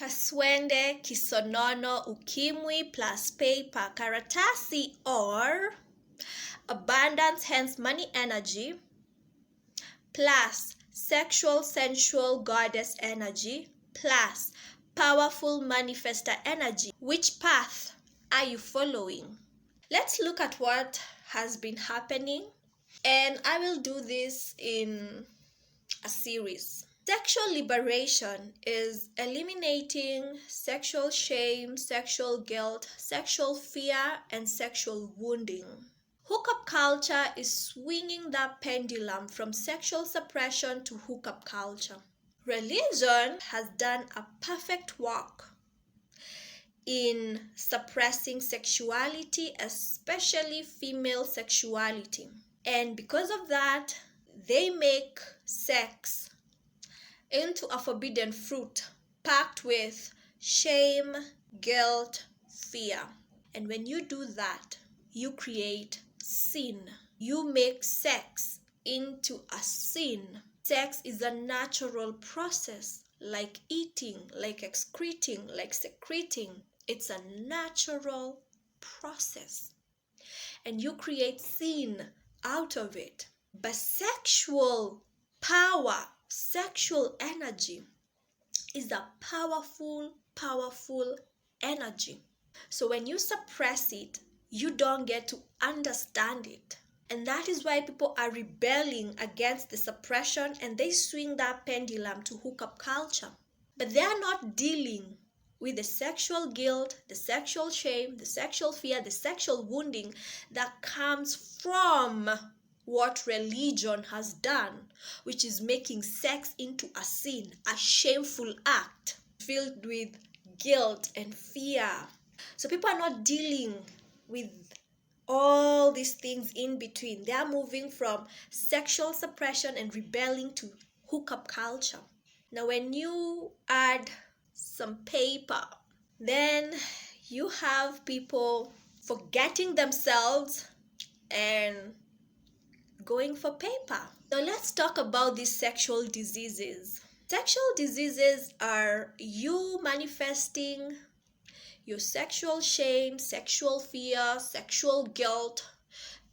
kaswende, kisonono, ukimwi plus paper, karatasi, or abundance, hence money energy, plus sexual, sensual goddess energy, plus powerful manifester energy. Which path are you following? Let's look at what has been happening, and I will do this in a series. Sexual liberation is eliminating sexual shame, sexual guilt, sexual fear, and sexual wounding. Hookup culture is swinging that pendulum from sexual suppression to hookup culture. Religion has done a perfect work in suppressing sexuality, especially female sexuality. And because of that, they make sex into a forbidden fruit packed with shame, guilt, fear. And when you do that, you create sin. You make sex into a sin. Sex is a natural process, like eating, like excreting, like secreting. It's a natural process. And you create sin out of it. But sexual power, sexual energy is a powerful, powerful energy. So when you suppress it, you don't get to understand it. And that is why people are rebelling against the suppression, and they swing that pendulum to hookup culture. But they are not dealing with the sexual guilt, the sexual shame, the sexual fear, the sexual wounding that comes from what religion has done, which is making sex into a sin, a shameful act filled with guilt and fear. So people are not dealing with all these things in between. They are moving from sexual suppression and rebelling to hookup culture. Now, when you add some paper, then you have people forgetting themselves and going for paper. Now, let's talk about these sexual diseases. Sexual diseases are you manifesting your sexual shame, sexual fear, sexual guilt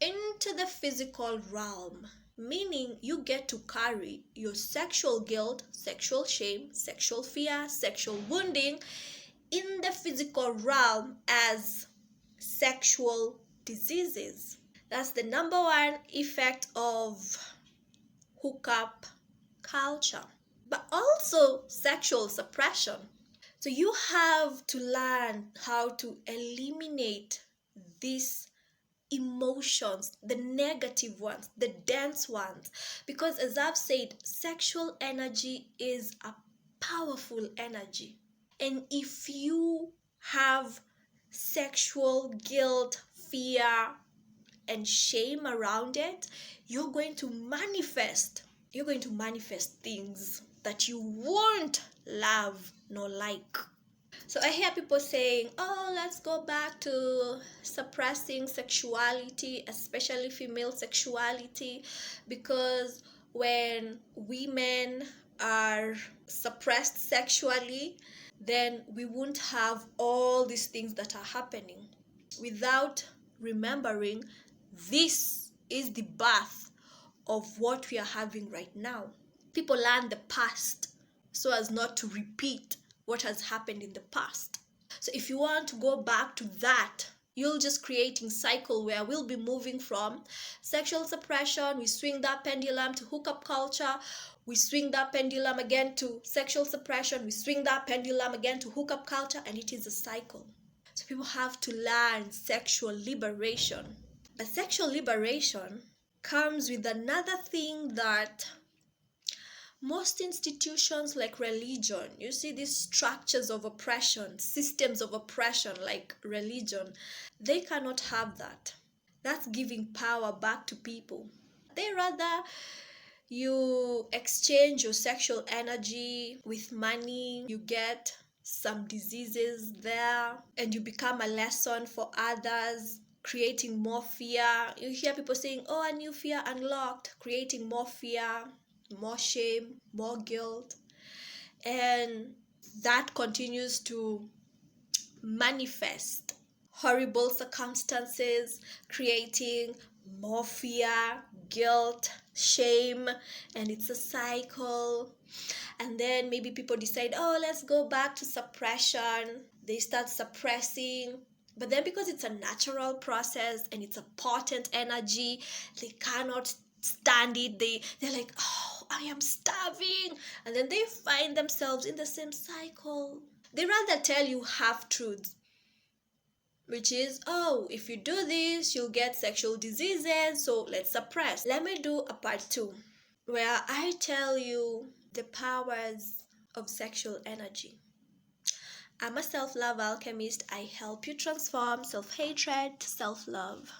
into the physical realm, meaning you get to carry your sexual guilt, sexual shame, sexual fear, sexual wounding in the physical realm as sexual diseases. That's the number one effect of hookup culture. But also sexual suppression. So you have to learn how to eliminate these emotions, the negative ones, the dense ones. Because as I've said, sexual energy is a powerful energy. And if you have sexual guilt, fear, and shame around it, you're going to manifest things that you won't love nor like. So I hear people saying, oh, let's go back to suppressing sexuality, especially female sexuality, because when women are suppressed sexually, then we won't have all these things that are happening, without remembering this is the birth of what we are having right now. People learn the past so as not to repeat what has happened in the past. So if you want to go back to that, you'll just creating cycle where we'll be moving from sexual suppression, we swing that pendulum to hookup culture, we swing that pendulum again to sexual suppression, we swing that pendulum again to hookup culture, and it is a cycle. So people have to learn sexual liberation. But sexual liberation comes with another thing that most institutions like religion, you see these structures of oppression, systems of oppression like religion, they cannot have that. That's giving power back to people. They rather you exchange your sexual energy with money, you get some diseases there, and you become a lesson for others, creating more fear. You hear people saying, oh, a new fear unlocked, creating more fear, more shame, more guilt. And that continues to manifest horrible circumstances, creating more fear, guilt, shame, and it's a cycle. And then maybe people decide, oh, let's go back to suppression. They start suppressing. But then because it's a natural process and it's a potent energy, they cannot stand it. They're like, oh, I am starving. And then they find themselves in the same cycle. They rather tell you half truths, which is, oh, if you do this, you'll get sexual diseases, so let's suppress. Let me do a part 2 where I tell you the powers of sexual energy. I'm a self-love alchemist. I help you transform self-hatred to self-love.